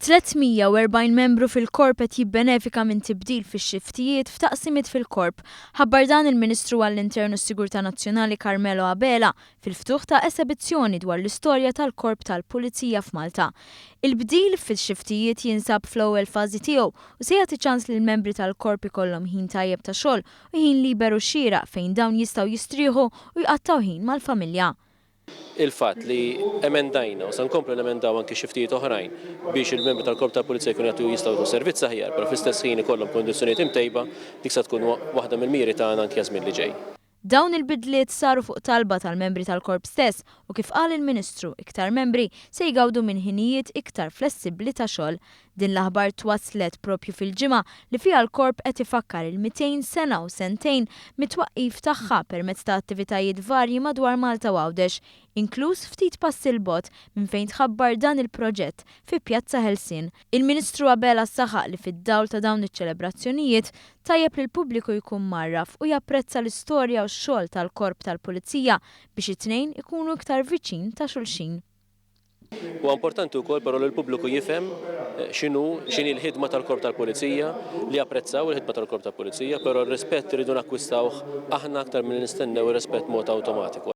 340 membru fil-korp qed jibbenefika minn tibdil fix-xiftijiet f'taqsimiet fil-korp. Ħabbar dan il-Ministru għall-Intern u s-Sigurtà Nazzjonali Carmelo Abela fil-ftuħ ta' esebizzjoni dwar l-istorja tal-Korp tal-Pulizija f'Malta. Il-bdil fix-xiftijiet jinsab fl-ewwel fażi tiegħu u se jagħti ċans lill membri tal-korp ikollhom ħin tajjeb ta' xogħol u ħin liberu xieraq fejn dawn jistgħu jistrieħu u jqattaw ħin mal-familja. Il-fatt li emendajna u se nkomplu nemendaw anke xi ftit oħrajn biex il-membri tal-Korp tal-Pulizija jkunu jagħtu jistgħu servizz aħjar, però fl-istess ħin ikollhom kondizzjonijiet imtejba dik se tkun waħda mill-miri tagħna anke żmien li ġej. Dawn il-bidliet saru fuq talba tal-membri tal-korp stess u kif qal il-Ministru iktar membri se jgawdu minn ħinijiet iktar flessibbli ta' xogħol. Din l-aħbar twasslet propju fil-ġimgħa li fiha l-korp qed ifakkar il-200 sena u sentejn mit-twaqqif tagħha permezz ta' attivitajiet varji madwar Malta u Għawdex, inkluż ftit pass il-bogħod minn fejn tħabbar dan il-proġett fi Pjazza Helsin. Il-Ministru Abela saħaq li fid-dawl ta' dawn iċ-ċelebrazzjonijiet tajjeb li l-pubbliku jkun marraf u japprezza l-istorja u x-xogħol tal-Korp tal-Pulizija biex it-tnejn ikunu iktar viċin ta' xulxin. Huwa importanti wkoll però li l-pubbliku jifhem x'inhi l-ħidma tal-Korp tal-Pulizija, li japprezzaw il-ħidma tal-Korp tal-Pulizija, però r-rispett iridu nakkwistawh aħna aktar milli nistennew ir-rispett mod awtomatiku.